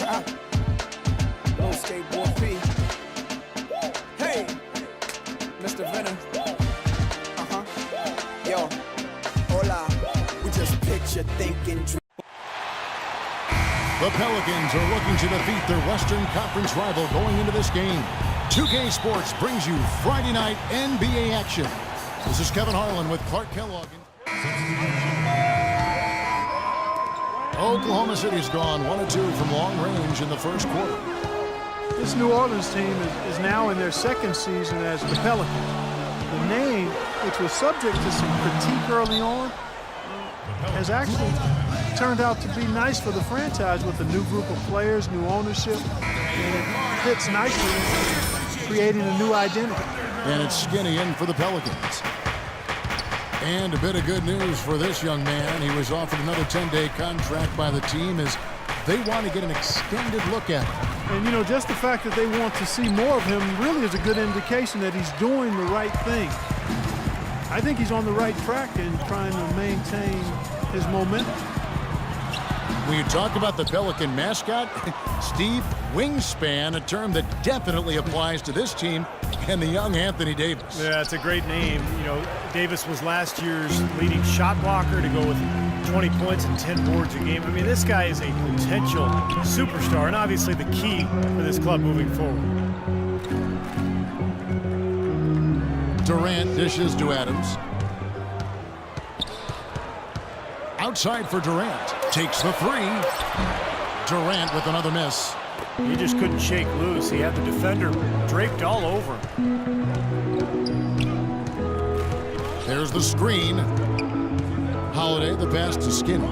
Little skateboard P. Hey, Mr. Venom. Yo, hola. We just picture thinking. The Pelicans are looking to defeat their Western Conference rival going into this game. 2K Sports brings you Friday night NBA action. This is Kevin Harlan with Clark Kellogg. Oklahoma City's gone 1-2 from long range in the first quarter. This New Orleans team is now in their second season as the Pelicans. The name, which was subject to some critique early on, has actually turned out to be nice for the franchise with a new group of players, new ownership, and it fits nicely, creating a new identity. And it's Skinny in for the Pelicans. And a bit of good news for this young man. He was offered another 10-day contract by the team as they want to get an extended look at him. And, you know, just the fact that they want to see more of him really is a good indication that he's doing the right thing. I think he's on the right track in trying to maintain his momentum. When you talk about the Pelican mascot, Steve, wingspan, a term that definitely applies to this team and the young Anthony Davis. Yeah, it's a great name. You know, Davis was last year's leading shot blocker to go with 20 points and 10 boards a game. I mean, this guy is a potential superstar and obviously the key for this club moving forward. Durant dishes to Adams. Outside for Durant. Takes the three. Durant with another miss. He just couldn't shake loose. He had the defender draped all over him. There's the screen. Holiday, the pass to Skinny.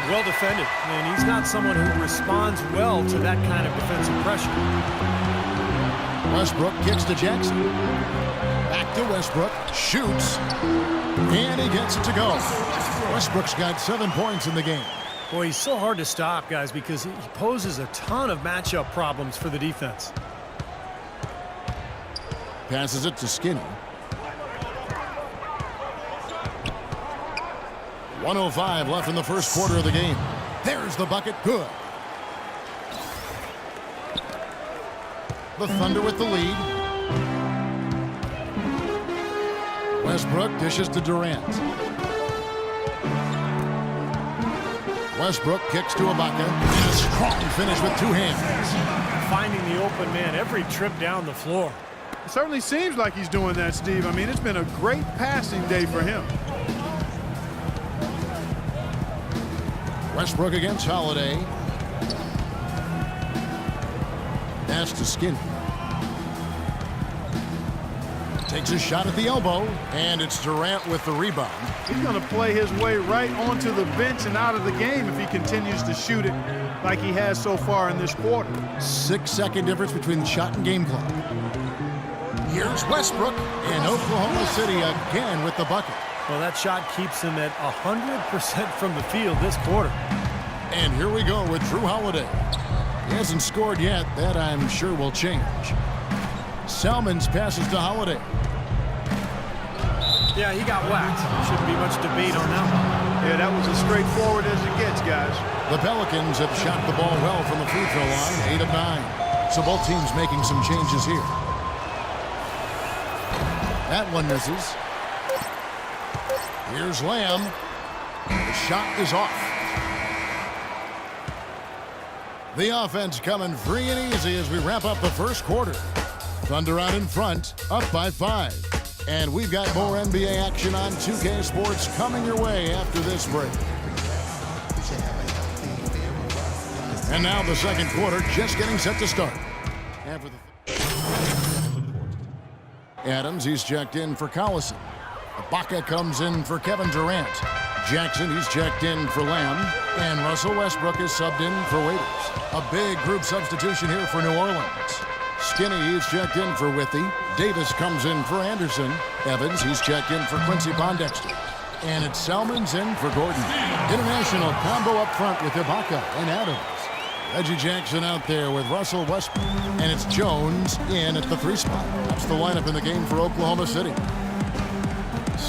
Well defended, and he's not someone who responds well to that kind of defensive pressure. Westbrook kicks to Jackson. Back to Westbrook. Shoots. And he gets it to go. Westbrook's got 7 points in the game. Boy, he's so hard to stop, guys, because he poses a ton of matchup problems for the defense. Passes it to Skinny. 1:05 left in the first quarter of the game. There's the bucket. Good. The Thunder with the lead. Westbrook dishes to Durant. Westbrook kicks to Ibaka. And a strong finish with two hands. Finding the open man every trip down the floor. It certainly seems like he's doing that, Steve. I mean, it's been a great passing day for him. Westbrook against Holiday. Pass to Skinny. Takes a shot at the elbow, and it's Durant with the rebound. He's going to play his way right onto the bench and out of the game if he continues to shoot it like he has so far in this quarter. 6-second difference between shot and game clock. Here's Westbrook, and Oklahoma City again with the bucket. Well, that shot keeps him at 100% from the field this quarter. And here we go with Drew Holiday. He hasn't scored yet. That, I'm sure, will change. Salmons passes to Holiday. Yeah, he got whacked. Shouldn't be much debate on that one. Yeah, that was as straightforward as it gets, guys. The Pelicans have shot the ball well from the free throw line, 8 of 9. So both teams making some changes here. That one misses. Here's Lamb. The shot is off. The offense coming free and easy as we wrap up the first quarter. Thunder out in front, up by 5. And we've got more NBA action on 2K Sports coming your way after this break. And now the second quarter just getting set to start. After Adams, he's checked in for Collison. Ibaka comes in for Kevin Durant. Jackson, he's checked in for Lamb. And Russell Westbrook is subbed in for Waiters. A big group substitution here for New Orleans. Skinny, he's checked in for Withy. Davis comes in for Anderson. Evans, he's checked in for Quincy Pondexter. And it's Salmons in for Gordon. International combo up front with Ibaka and Adams. Reggie Jackson out there with Russell Westbrook. And it's Jones in at the 3 spot. That's the lineup in the game for Oklahoma City.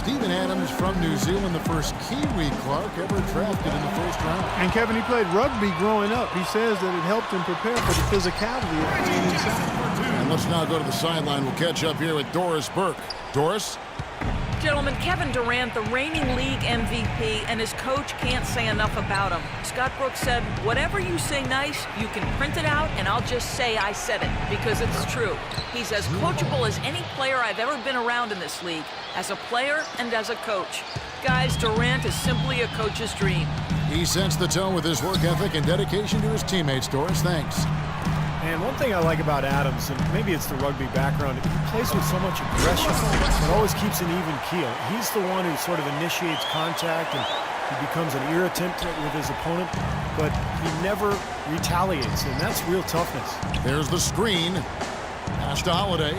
Steven Adams from New Zealand, the first Kiwi Clark ever drafted in the first round. And Kevin, he played rugby growing up. He says that it helped him prepare for the physicality of being inside. And let's now go to the sideline. We'll catch up here with Doris Burke. Doris? Gentlemen, Kevin Durant, the reigning league MVP, and his coach can't say enough about him. Scott Brooks said, whatever you say nice, you can print it out, and I'll just say I said it, because it's true. He's as coachable as any player I've ever been around in this league, as a player and as a coach. Guys, Durant is simply a coach's dream. He sets the tone with his work ethic and dedication to his teammates. Doris, thanks. And one thing I like about Adams, and maybe it's the rugby background, he plays with so much aggression. It always keeps an even keel. He's the one who sort of initiates contact, and he becomes an irritant with his opponent, but he never retaliates, and that's real toughness. There's the screen. Pass to Holiday.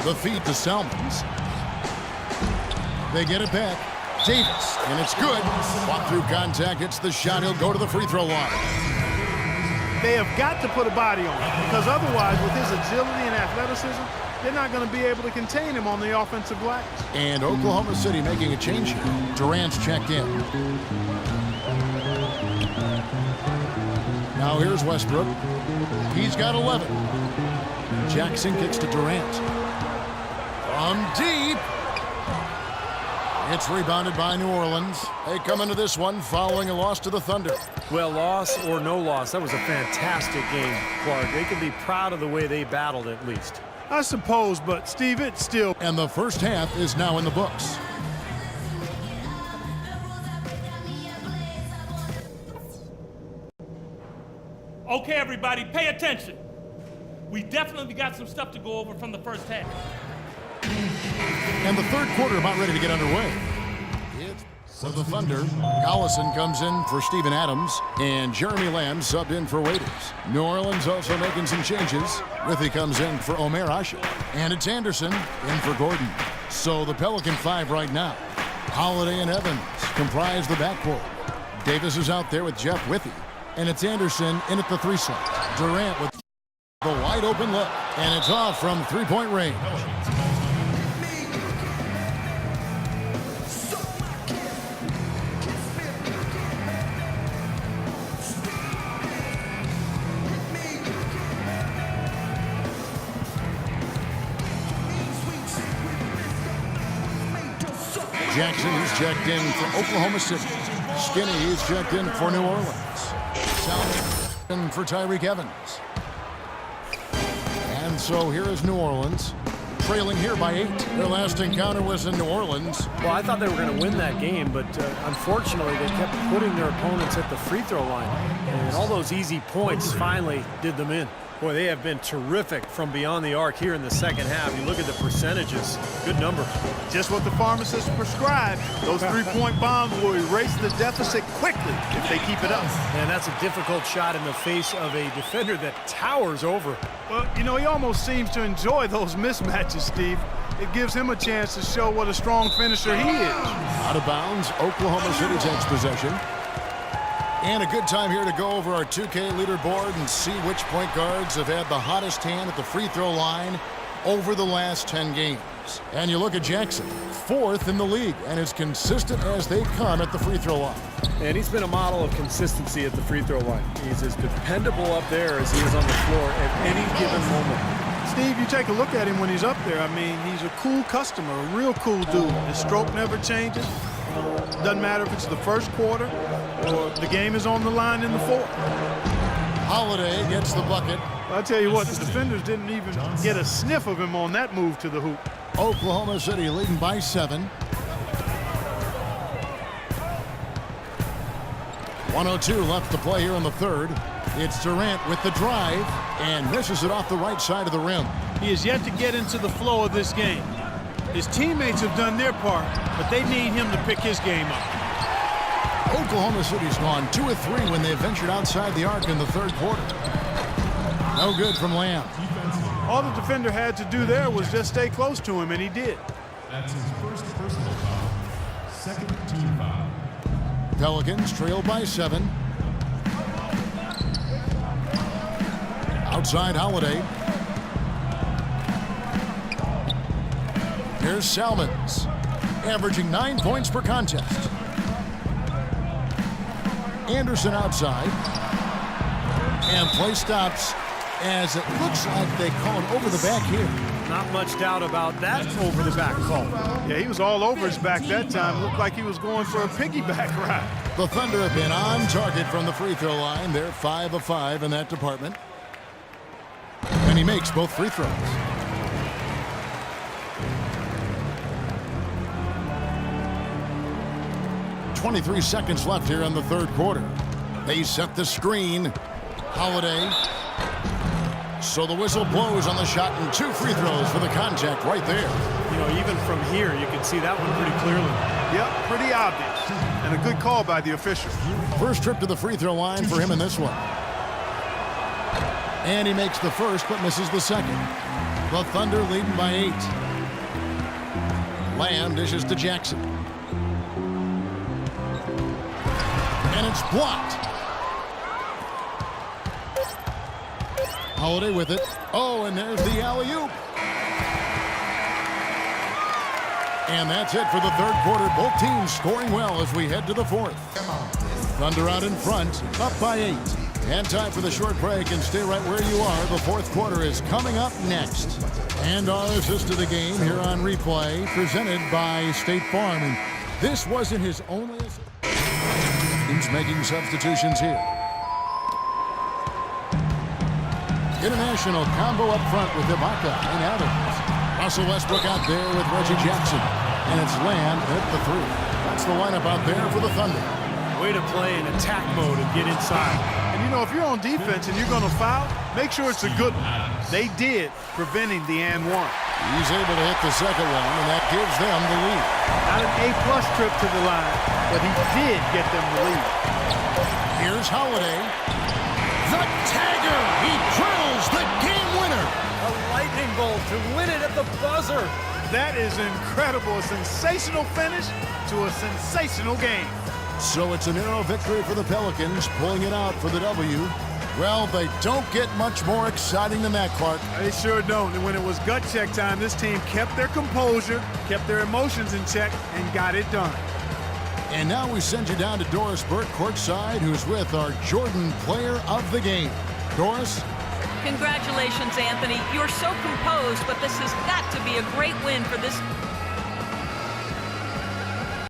The feed to Salmons. They get it back. Davis, and it's good. Walk through contact, hits the shot. He'll go to the free throw line. They have got to put a body on him, because otherwise, with his agility and athleticism, they're not going to be able to contain him on the offensive glass. And Oklahoma City making a change here. Durant's checked in. Now here's Westbrook. He's got 11. Jackson kicks to Durant. From deep. It's rebounded by New Orleans. They come into this one following a loss to the Thunder. Well, loss or no loss, that was a fantastic game, Clark. They can be proud of the way they battled at least. I suppose, but Steve, it's still... And the first half is now in the books. Okay, everybody, pay attention. We definitely got some stuff to go over from the first half. And the third quarter about ready to get underway. For the Thunder, Collison comes in for Steven Adams, and Jeremy Lamb subbed in for Waiters. New Orleans also making some changes. Withy comes in for Omer Asha, and it's Anderson in for Gordon. So the Pelican 5 right now. Holiday and Evans comprise the backcourt. Davis is out there with Jeff Withy, and it's Anderson in at the 3 slot. Durant with the wide open look, and it's off from three-point range. Jackson, he's checked in for Oklahoma City. Skinny, he's checked in for New Orleans. Salmon for Tyreek Evans. And so here is New Orleans, trailing here by 8. Their last encounter was in New Orleans. Well, I thought they were going to win that game, but unfortunately they kept putting their opponents at the free throw line. And all those easy points finally did them in. Boy, they have been terrific from beyond the arc here in the second half. You look at the percentages, good number. Just what the pharmacist prescribed. Those three-point bombs will erase the deficit quickly if they keep it up. And that's a difficult shot in the face of a defender that towers over. Well, you know, he almost seems to enjoy those mismatches, Steve. It gives him a chance to show what a strong finisher he is. Out of bounds, Oklahoma City takes possession. And a good time here to go over our 2K leaderboard and see which point guards have had the hottest hand at the free throw line over the last 10 games. And you look at Jackson, 4th in the league, and as consistent as they come at the free throw line. And he's been a model of consistency at the free throw line. He's as dependable up there as he is on the floor at any given moment. Steve, you take a look at him when he's up there. I mean, he's a cool customer, a real cool dude. His stroke never changes. Doesn't matter if it's the first quarter or the game is on the line in the fourth. Holiday gets the bucket. I'll tell you what, the defenders didn't even get a sniff of him on that move to the hoop. Oklahoma City leading by 7. 1:02 left to play here in the third. It's Durant with the drive and misses it off the right side of the rim. He is yet to get into the flow of this game. His teammates have done their part, but they need him to pick his game up. Oklahoma City's gone 2 of 3 when they ventured outside the arc in the third quarter. No good from Lamb. All the defender had to do there was just stay close to him, and he did. That's his first personal foul. Second team foul. Pelicans trail by 7. Outside Holiday. Here's Salmons, averaging 9 points per contest. Anderson outside. And play stops as it looks like they call it over the back here. Not much doubt about that over the back call. Yeah, he was all over his back that time. Looked like he was going for a piggyback ride. The Thunder have been on target from the free throw line. They're 5 of 5 in that department. And he makes both free throws. .23 seconds left here in the third quarter. They set the screen. Holiday. So the whistle blows on the shot and 2 free throws for the contact right there. You know, even from here, you can see that one pretty clearly. Yep, pretty obvious. And a good call by the official. First trip to the free throw line for him in this one. And he makes the first but misses the second. The Thunder leading by 8. Lamb dishes to Jackson. And it's blocked. Holiday with it. Oh, and there's the alley-oop. And that's it for the third quarter. Both teams scoring well as we head to the fourth. Thunder out in front, up by 8. And time for the short break, and stay right where you are. The fourth quarter is coming up next. And our assist to the game here on replay, presented by State Farm. And this wasn't his only assist. Teams making substitutions here. International combo up front with Ibaka and Adams. Russell Westbrook out there with Reggie Jackson. And it's Lamb hit the 3. That's the lineup out there for the Thunder. Way to play in attack mode and get inside. And you know, if you're on defense and you're going to foul, make sure it's a good one. They did, preventing the and one. He's able to hit the second one, and that gives them the lead. Not an A-plus trip to the line, but he did get them the lead. Here's Holiday. The tagger! He drills the game winner! A lightning bolt to win it at the buzzer. That is incredible. A sensational finish to a sensational game. So it's a narrow victory for the Pelicans, pulling it out for the W. Well, they don't get much more exciting than that, Clark. They sure don't. And when it was gut check time, this team kept their composure, kept their emotions in check, and got it done. And now we send you down to Doris Burke courtside, who's with our Jordan Player of the Game. Doris? Congratulations, Anthony. You're so composed, but this has got to be a great win for this